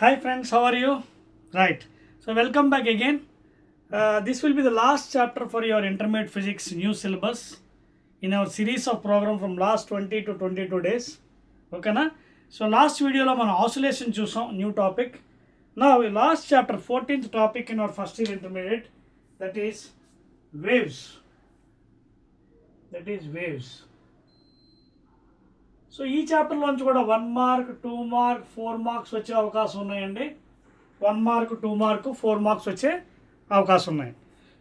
Hi friends, how are you? Right. So welcome back again. This will be the last chapter for your intermediate physics new syllabus in our series of program from last 20 to 22 days. ఓకేనా so last వీడియోలో మనం oscillation చూసాం new topic నా last chapter 14th topic in our first year intermediate waves that is waves. So ఈ చాప్టర్లోంచి కూడా 1 mark 2 mark 4 marks వచ్చే అవకాశం ఉన్నాయండి. 1 మార్క్ 2 మార్క్ 4 మార్క్స్ వచ్చే అవకాశం ఉన్నాయి.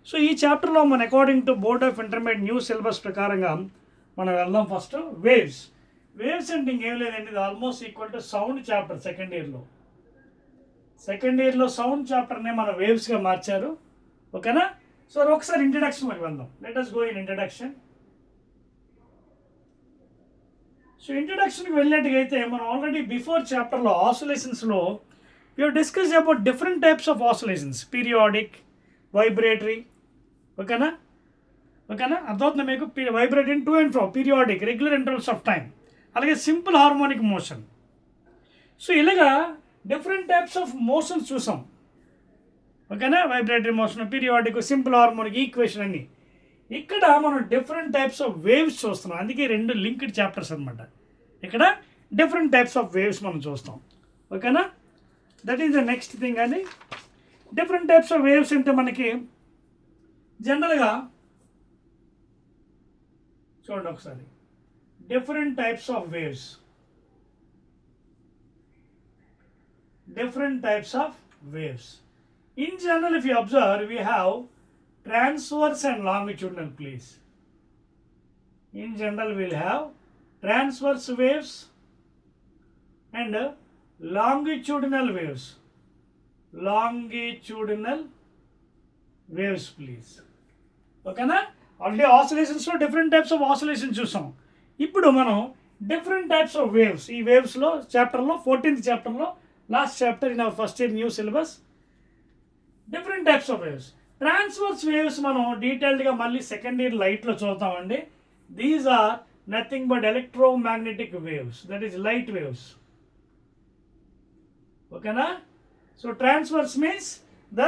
సో ఈ చాప్టర్లో మన according to board of intermediate new syllabus ప్రకారంగా మనం వెళ్దాం. First waves. వేవ్స్ అంటే ఇంకేం లేదండి, ఇది almost equal to sound chapter. Second ఇయర్లో సౌండ్ చాప్టర్నే మన వేవ్స్గా మార్చారు. ఓకేనా. సో ఒకసారి ఇంట్రడక్షన్లోకి వెళ్దాం. Let us go in introduction. So ఇంట్రడక్షన్కి వెళ్ళినట్టుగా అయితే మనం ఆల్రెడీ బిఫోర్ చాప్టర్లో ఆసిలేషన్స్లో we have discuss about different types of oscillations, periodic, vibratory. ఓకేనా అర్థమవుతుంది మీకు? Vibrating to and fro, periodic, regular intervals of time, అలాగే సింపుల్ హార్మోనిక్ మోషన్. సో ఇలాగా డిఫరెంట్ టైప్స్ ఆఫ్ మోషన్స్ చూసాం. ఓకేనా, vibratory motion, periodic, simple harmonic, equation అన్ని. ఇక్కడ మనం డిఫరెంట్ టైప్స్ ఆఫ్ వేవ్స్ చూస్తున్నాం. అందుకే 2 లింక్డ్ చాప్టర్స్ అనమాట. ఇక్కడ డిఫరెంట్ టైప్స్ ఆఫ్ వేవ్స్ మనం చూస్తాం. ఓకేనా, that is the next thing. అని డిఫరెంట్ టైప్స్ ఆఫ్ వేవ్స్ అంటే మనకి జనరల్గా చూడండి ఒకసారి. Different types of waves, in general if you observe we have transverse and longitudinal. Please, in general we'll have transverse waves and longitudinal waves please. ఓకేనా. Already ఆసిలేషన్స్లో different types of oscillation చూసాం. ఇప్పుడు మనం డిఫరెంట్ టైప్స్ ఆఫ్ వేవ్స్, ఈ వేవ్స్లో చాప్టర్లో 14th చాప్టర్లో last chapter in our first year new syllabus, different types of waves. Transverse waves మనం డీటెయిల్డ్గా మళ్ళీ సెకండ్ ఇయర్ లైట్లో చూద్దామండి. These are nothing but electromagnetic waves, that is light waves. ఓకేనా. So transverse means the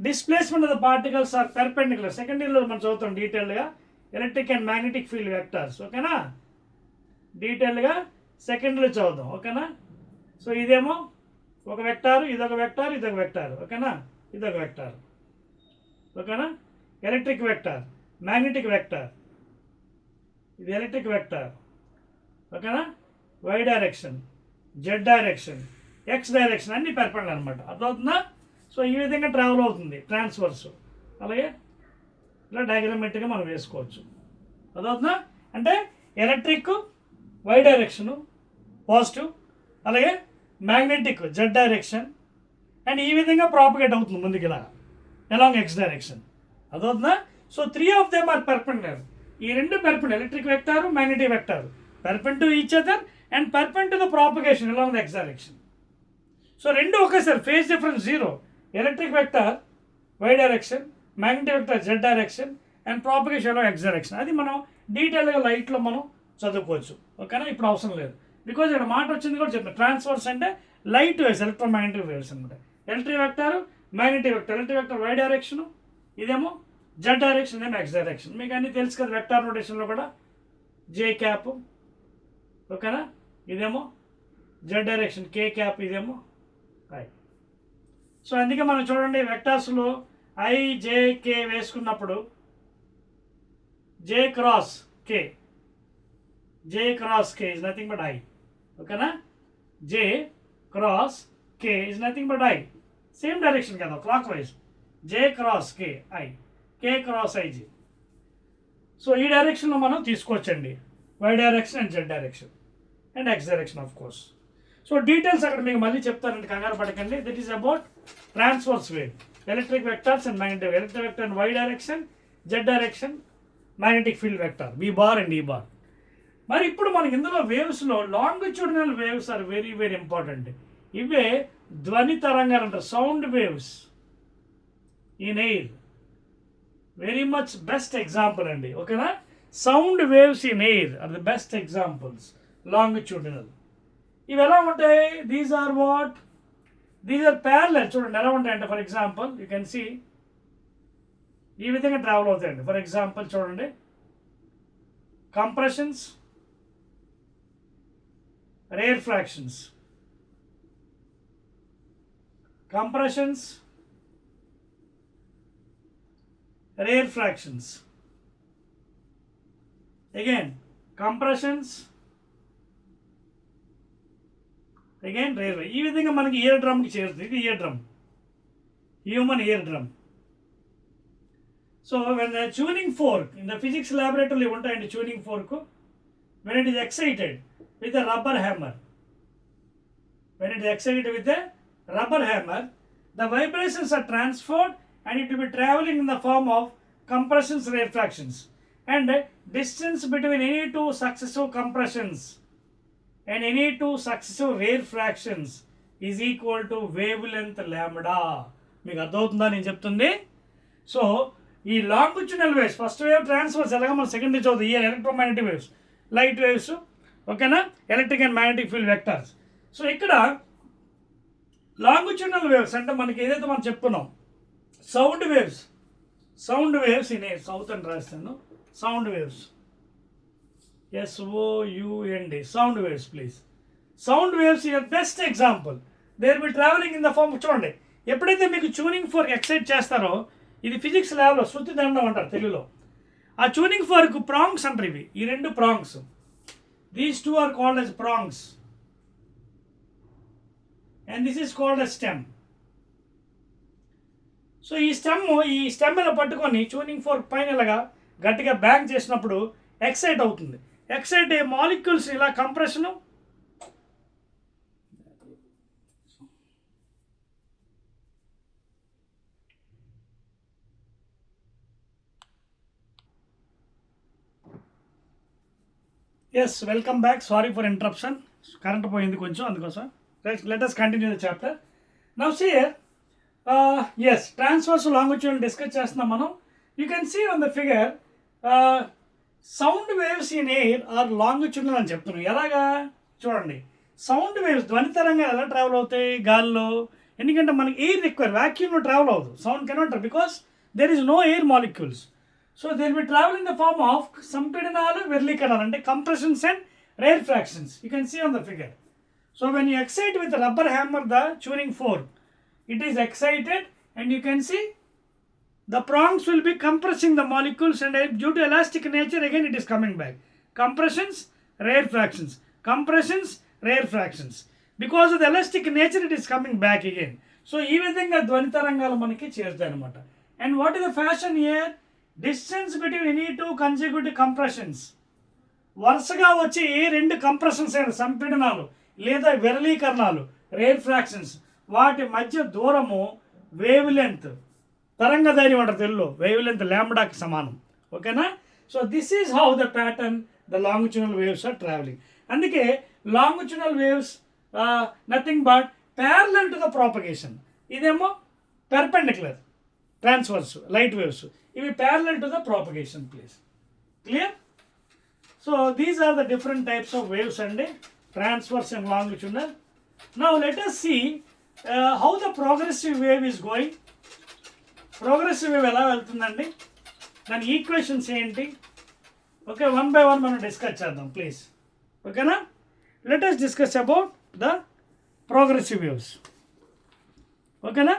displacement of the particles are perpendicular. Second ఇయర్లో మనం చదువుతాం డీటెయిల్డ్గా electric and magnetic field vectors. ఓకేనా, డీటెయిల్డ్గా సెకండ్ ఇయర్లో చదువుదాం. ఓకేనా. సో ఇదేమో ఒక వెక్టారు, ఇదొక వెక్టార్, ఇదొక వెక్టార్. ఓకేనా, ఇదొక వెక్టార్. ఓకేనా, ఎలక్ట్రిక్ వెక్టార్, మ్యాగ్నెటిక్ వెక్టార్, ఇది ఎలక్ట్రిక్ వెక్టార్. ఓకేనా, Y direction, Z direction, X direction అన్ని పెర్పెండిక్యులర్ అనమాట. అర్థమవుతుందా? సో ఈ విధంగా ట్రావెల్ అవుతుంది ట్రాన్స్వర్స్. అలాగే ఇలా డయాగ్రామెట్రిక్గా మనం వేసుకోవచ్చు. అర్థమవుతుందా? అంటే ఎలక్ట్రిక్ వై డైరెక్షను పాజిటివ్, అలాగే మ్యాగ్నెటిక్ జెడ్ డైరెక్షన్, అండ్ ఈ విధంగా ప్రాపగేట్ అవుతుంది ముందుకు ఇలా అలాంగ్ ఎక్స్ డైరెక్షన్. అదవుతుందా? So 3 of them are perpendicular. ఈ 2 perpendicular, electric vector, magnetic vector, perpendicular to each other and perpendicular to the propagation along the X direction. So 2 ఒకేసారి, phase difference 0. Electric vector Y direction, magnetic vector Z direction and propagation along X direction. అది మనం డీటెయిల్గా లైట్లో మనం చదువుకోవచ్చు. ఓకేనా, ఇప్పుడు అవసరం లేదు బికాజ్ ఇక్కడ మాట వచ్చింది కూడా చెప్తాను. ట్రాన్స్వర్స్ అంటే లైట్ వేవ్స్, ఎలక్ట్రోమాగ్నెటిక్ వేవ్స్ అనమాట. Electric vector, magnetic vector. Electric vector Y direction, ఇదేమో జెడ్ డైరెక్షన్, ఇదేమో ఎక్స్ డైరెక్షన్. మీకు అన్నీ తెలుసు కదా వెక్టార్ నోటేషన్లో కూడా జే క్యాప్. ఓకేనా, ఇదేమో జెడ్ డైరెక్షన్ కే క్యాప్, ఇదేమో ఐ. సో అందుకే మనం చూడండి వెక్టార్స్లో ఐ జే కే వేసుకున్నప్పుడు J cross K is nothing but I. ఓకేనా, J cross K is nothing but I. Same direction కదా, clockwise. J cross K I, K cross I J. So ఈ డైరెక్షన్లో మనం తీసుకోవచ్చండి, Y direction and Z direction and X direction of course. So details అక్కడ మీకు మళ్ళీ చెప్తారండి, కంగారు పడకండి. That is about transverse wave, electric vectors and magnetic. Electric vector and Y direction, Z direction, magnetic field vector B bar and E bar. మరి ఇప్పుడు మనకి ఇందులో వేవ్స్లో longitudinal waves are very very important. ఇవే ధ్వని తరంగాలు అంటారు, sound waves in air. Very much best example అండి. ఓకేనా, sound waves in air are the best examples longitudinal. ఇవి ఎలా ఉంటాయి? These are what these are parallel. చూడండి ఎలా ఉంటాయంటే, for example you can see ఈ విధంగా ట్రావెల్ అవుతాయండి. ఫర్ ఎగ్జాంపుల్ చూడండి, compressions, rare fractions, compressions, rare fractions, again compressions, again rare. ఈ విధంగా మనకి ఇయర్ డ్రమ్కి చేరుతుంది. ఇది ear drum, human ear drum. So when the tuning fork in the physics laboratory ఉంటాయండి, tuning fork when it is excited with a rubber hammer, when it is excited with a rubber hammer, the vibrations are transferred and it will be traveling in the form of compressions, rare fractions, and distance between any two successive compressions and any two successive rare fractions is equal to wavelength lambda. మీకు అర్థమవుతుందా నేను చెప్తుంది? So ఈ longitudinal waves, first wave transfers ఎలాగ మనం second చదువుతుంది, ఈ electromagnetic waves, light waves, ఓకేనా, electric and magnetic field vectors. So ఇక్కడ లాంగిట్యూడినల్ వేవ్స్ అంటే మనకి ఏదైతే మనం చెప్పుకున్నాం, sound waves, sound waves in south అని రాస్తాను, sound waves, SOUND, sound waves please. Sound waves your best example. They will be travelling in the form. చూడండి, ఎప్పుడైతే మీకు ట్యూనింగ్ ఫోర్క్ ఎక్సైట్ చేస్తారో, ఇది ఫిజిక్స్ ల్యాబ్లో శృతి దండం అంటారు తెలుగులో. ఆ ట్యూనింగ్ ఫోర్క్ ప్రాంగ్స్ అంటారు. ఇవి ఈ రెండు prongs, these two are called as prongs and this is called as stem. So ఈ స్టెమ్ ఇలా పట్టుకొని ట్యూనింగ్ ఫోర్క్ పైన ఇలాగా గట్టిగా బ్యాంక్ చేసినప్పుడు ఎక్సైట్ అవుతుంది. ఎక్సైట్ అయ్యే మాలిక్యూల్స్ ఇలా compression, yes welcome back, sorry for interruption, current పోయింది కొంచెం అందుకోసం. Let us continue the chapter. Now see here, yes, transverse longitudinal discuss చేస్తున్నాం మనం. You can see on the figure, sound waves in air are longitudinal అని చెప్తున్నాం. ఎలాగా చూడండి, sound waves ధ్వని తరంగాలు ఎలా ట్రావెల్ అవుతాయి గాల్లో, ఎందుకంటే మనకి ఎయిర్ రిక్వైర్, వ్యాక్యూమ్లో ట్రావెల్ అవ్వదు, sound cannot, because there is no air molecules. So they will travel in the form of సంపీడనాలు, వెర్లీకరణాలు అంటే compressions and rarefactions. You can see on the figure. So when you excite with a rubber hammer the tuning fork, it is excited and you can see the prongs will be compressing the molecules, and due to elastic nature again it is coming back. Compressions, rare fractions. Compressions, rare fractions. Because of the elastic nature it is coming back again. So ee vidhanga dhvani tarangalu manaki cherutayi anamata. And what is the fashion here? Distance between any two consecutive compressions. వరుసగా వచ్చే ఏ రెండు compressions అయిన సంపీడనాలు లేదా విరళీకరణాలు, rare fractions, వాటి మధ్య దూరము wave length, తరంగ ధైర్యం అంటారు తెలుగులో, వేవ్ లెంత్ ల్యాంబ్డాకి సమానం. ఓకేనా? So this is how the pattern the longitudinal waves are travelling. అందుకే longitudinal waves nothing but parallel to the propagation. ఇదేమో పెర్పెండిక్యులర్ ట్రాన్స్వర్స్ లైట్ వేవ్స్, ఇవి parallel to the propagation. Please clear? So these are the different types of waves and transverse and longitudinal. Now let us see how the progressive wave is going. Progressive wave ఎలా వెళ్తుందండి, దాని equations ఏంటి? Okay, one by one మనం discuss చేద్దాం please. ఓకేనా? Let us discuss about the progressive waves. ఓకేనా?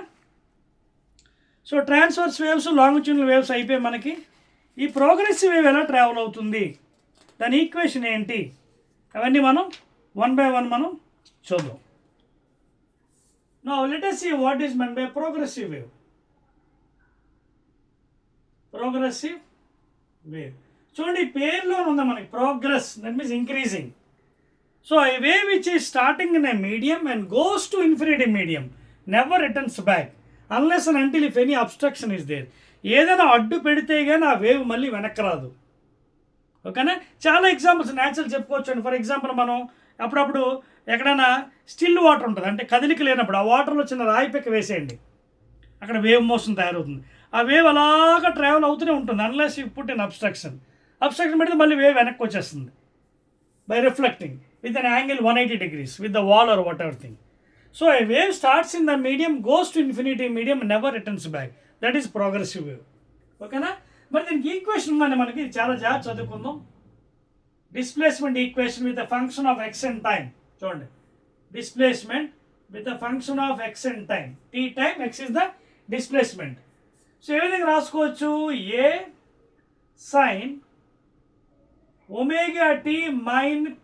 So transverse waves, longitudinal waves అయిపోయి మనకి ఈ ప్రోగ్రెసివ్ వేవ్ ఎలా ట్రావెల్ అవుతుంది, దాని ఈక్వేషన్ ఏంటి, అవన్నీ మనం వన్ బై వన్ మనం చూద్దాం. Now let us see what is meant by progressive wave. Progressive wave, చూడండి పేరులో ఉంది మనకి progress, that means increasing. So a wave which is starting in a medium and goes to infinity medium never returns back unless and until if any obstruction is there. ఏదైనా అడ్డు పెడితే కానీ ఆ wave మళ్ళీ వెనక్కి రాదు. ఓకేనా? చాలా ఎగ్జాంపుల్స్ న్యాచురల్ చెప్పుకోవచ్చు అండి. ఫర్ ఎగ్జాంపుల్ మనం అప్పుడప్పుడు ఎక్కడైనా స్టిల్ వాటర్ ఉంటుంది, అంటే కదిలిక లేనప్పుడు ఆ వాటర్లో చిన్న రాయి పెక్క వేసేయండి, అక్కడ వేవ్ మోషన్ తయారవుతుంది. ఆ వేవ్ అలాగా ట్రావెల్ అవుతూనే ఉంటుంది unless you put in obstruction పెడితే మళ్ళీ వేవ్ వెనక్కి వచ్చేస్తుంది by reflecting with an angle 180 degrees with the wall or whatever thing. So a wave starts in the medium, goes to infinity medium, never returns back. That is progressive wave. ఓకేనా? మరి దీనికి equation ఉందండి మనకి, ఇది చాలా జాగ్రత్త చదువుకుందాం. Displacement equation with a function of X and time. చూడండి, displacement with a function of X and time. T time, X is the displacement. So ఏ విధంగా రాసుకోవచ్చు? A sine omega T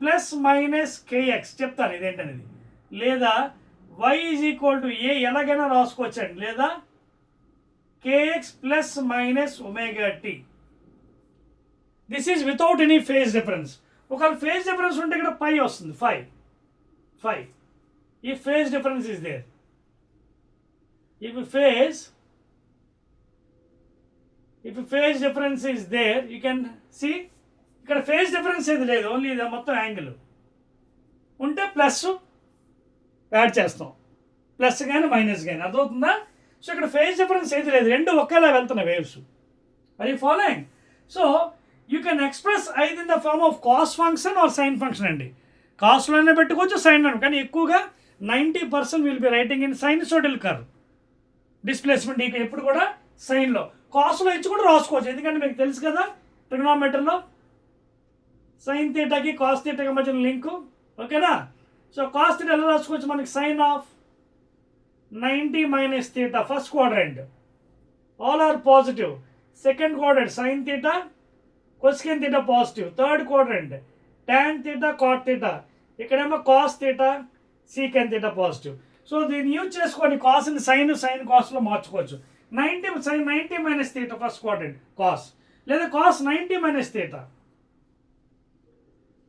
plus minus K X. చెప్తాను ఇదేంటనేది. లేదా y is equal to A, ఎలాగైనా రాసుకోవచ్చండి. లేదా kx plus minus omega T. This is without any phase difference. ఒకవేళ ఫేజ్ డిఫరెన్స్ ఉంటే ఇక్కడ పై వస్తుంది, 5. ఈ phase difference is there. If phase difference is there, you can see ఇక్కడ ఫేజ్ డిఫరెన్స్ ఏది లేదు, ఓన్లీ ఇది మొత్తం యాంగిల్ ఉంటే ప్లస్ యాడ్ చేస్తాం, ప్లస్ కానీ మైనస్ కానీ. అర్థమవుతుందా? సో ఇక్కడ ఫేజ్ డిఫరెన్స్ ఏది లేదు, రెండు ఒకేలా వెళ్తున్నాయి వేవ్స్. Are you following? So you can express either in the form of cos function or sine function అండి. కాస్ట్లోనే పెట్టుకోవచ్చు, సైన్లో, కానీ ఎక్కువగా 90% will be writing in sinusoidal curve. Displacement ఇక ఎప్పుడు కూడా సైన్లో. కాస్ట్లో ఇచ్చి కూడా రాసుకోవచ్చు, ఎందుకంటే మీకు తెలుసు కదా ట్రిగ్నోమెట్రీలో సైన్ థీటాకి కాస్ థీటాకి మధ్యన లింకు. ఓకేనా? సో కాస్ థీటా ఎలా రాసుకోవచ్చు? మనకి sine of 90 minus theta, first quadrant, all are positive. Second quadrant sine theta cosecant theta positive. Third quadrant tan theta cot theta, ఇక్కడేమో cos theta secant theta positive. So దీన్ని use చేసుకొని కాస్ని sine కాస్లో మార్చుకోవచ్చు. 90 minus theta first quadrant cos, లేదా cos 90 minus theta,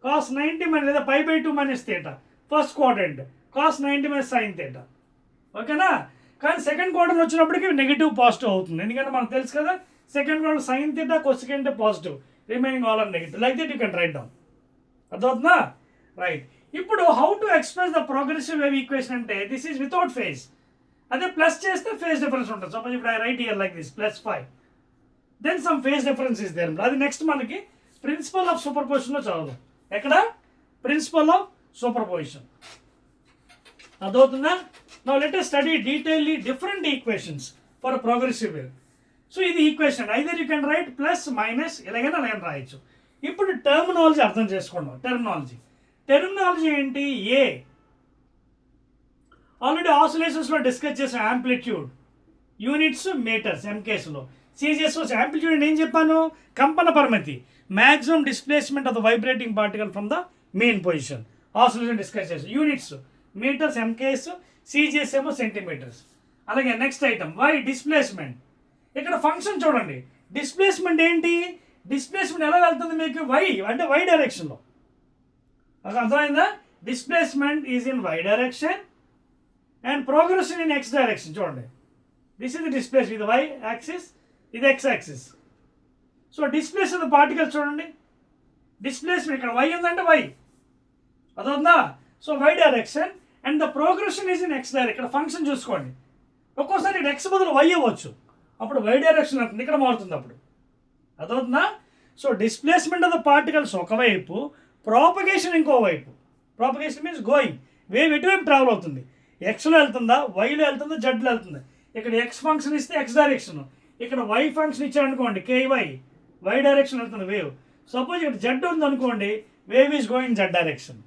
cos 90 minus, లేదా π/2 minus theta first quadrant, cos 90 minus sine theta. ఓకేనా? కానీ సెకండ్ క్వార్టర్ వచ్చినప్పటికీ నెగిటివ్ పాజిటివ్ అవుతుంది, ఎందుకంటే మనకు తెలుసు కదా second quarter sine theta cosecant positive, remaining all are negative. Like that you can write down. అర్థమవుతుందా? రైట్. ఇప్పుడు how to express the progressive wave equation అంటే దిస్ ఈజ్ వితౌట్ ఫేజ్. అదే ప్లస్ చేస్తే ఫేజ్ డిఫరెన్స్ ఉంటుంది. Suppose ఇప్పుడు I write here like this +5, then some phase difference is there. అది next మనకి principle of సూపర్ పొజిషన్లో చదువుదాం. ఎక్కడ? Principle of super position. అర్థమవుతుందా? Now let us study detailly different equations for progressive wave. So ఇది equation, either you can write plus minus, ఎలాగైనా అలాగైనా రాయొచ్చు. ఇప్పుడు టర్మినాలజీ అర్థం చేసుకుందాం. టర్మినాలజీ ఏంటి? ఏ ఆల్రెడీ ఆసిలేషన్స్లో డిస్కస్ చేసాం. యాంప్లిట్యూడ్ యూనిట్స్ మీటర్స్, ఎంకేస్లో. సీజీఎస్ యాంప్లిట్యూడ్ ఏం చెప్పాను? కంపన పరిమితి, maximum displacement of the vibrating particle from the main position. Oscillation discuss చేసాం. యూనిట్స్ మీటర్స్, ఎంకేస్, సీజీఎస్ ఏమో సెంటీమీటర్స్. అలాగే నెక్స్ట్ ఐటమ్ వై డిస్ప్లేస్మెంట్. ఇక్కడ ఫంక్షన్ చూడండి, డిస్ప్లేస్మెంట్ ఏంటి? డిస్ప్లేస్మెంట్ ఎలా వెళ్తుంది మీకు? వై అంటే వై డైరెక్షన్లో. అది అర్థమైందా? Displacement is in Y direction and progression in X direction. చూడండి, this is the displace with Y axis, ఇది X axis. So displace of the particles చూడండి, డిస్ప్లేస్మెంట్ ఇక్కడ వై ఉందంటే వై, అదవుతుందా? So Y direction and the progression is in X direction. ఇక్కడ function చూసుకోండి, ఒక్కోసారి ఇక్కడ ఎక్స్ బదులు వై అవ్వచ్చు, అప్పుడు వై డైరెక్షన్ అవుతుంది, ఇక్కడ మారుతుంది అప్పుడు. అదవుతుందా? So displacement of the particles ఒకవైపు, ప్రాపగేషన్ ఇంకోవైపు. ప్రాపగేషన్ మీన్స్ గోయింగ్, వేవ్ ఎటువైపు ట్రావెల్ అవుతుంది, ఎక్స్లో వెళ్తుందా, వైలో వెళ్తుందా, జెడ్లో వెళ్తుందా. ఇక్కడ ఎక్స్ ఫంక్షన్ ఇస్తే ఎక్స్ డైరెక్షన్, ఇక్కడ వై ఫంక్షన్ ఇచ్చారనుకోండి కేవై, వై డైరెక్షన్ వెళ్తుంది వేవ్. సపోజ్ ఇక్కడ జెడ్ ఉంది అనుకోండి, wave is going Z direction.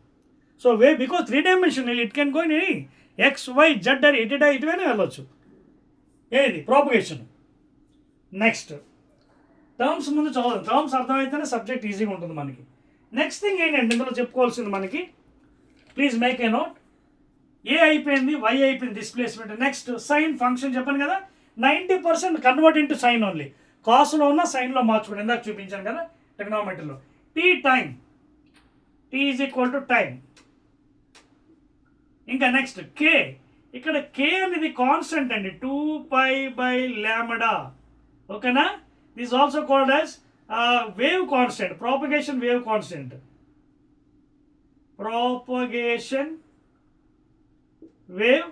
So wave because 3 dimensional it can go in any X Y Z ఇటువైనా వెళ్ళొచ్చు. ఏది? ప్రాపగేషన్. నెక్స్ట్ టర్మ్స్ ముందు చదవదు, టర్మ్స్ అర్థమైతేనే సబ్జెక్ట్ ఈజీగా ఉంటుంది మనకి. నెక్స్ట్ థింగ్ ఏంటంటే ఇందులో చెప్పుకోవాల్సింది మనకి, ప్లీజ్ మేక్ ఏ నోట్. ఏ అయిపోయింది, వై అయిపోయింది, డిస్ప్లేస్మెంట్. నెక్స్ట్ సైన్ ఫంక్షన్ చెప్పాను కదా, 90% కన్వర్ట్ ఇంటూ సైన్ ఓన్లీ. కాస్లో ఉన్న సైన్లో మార్చుకోండి, ఇందాక చూపించాను కదా ట్రిగ్నోమెట్రీలో. T time, T is equal to time. ఇంకా నెక్స్ట్ కే, ఇక్కడ కే అనేది కాన్స్టెంట్ అండి, 2π/λ. ఓకేనా? This also called as wave constant, propagation wave constant, propagation wave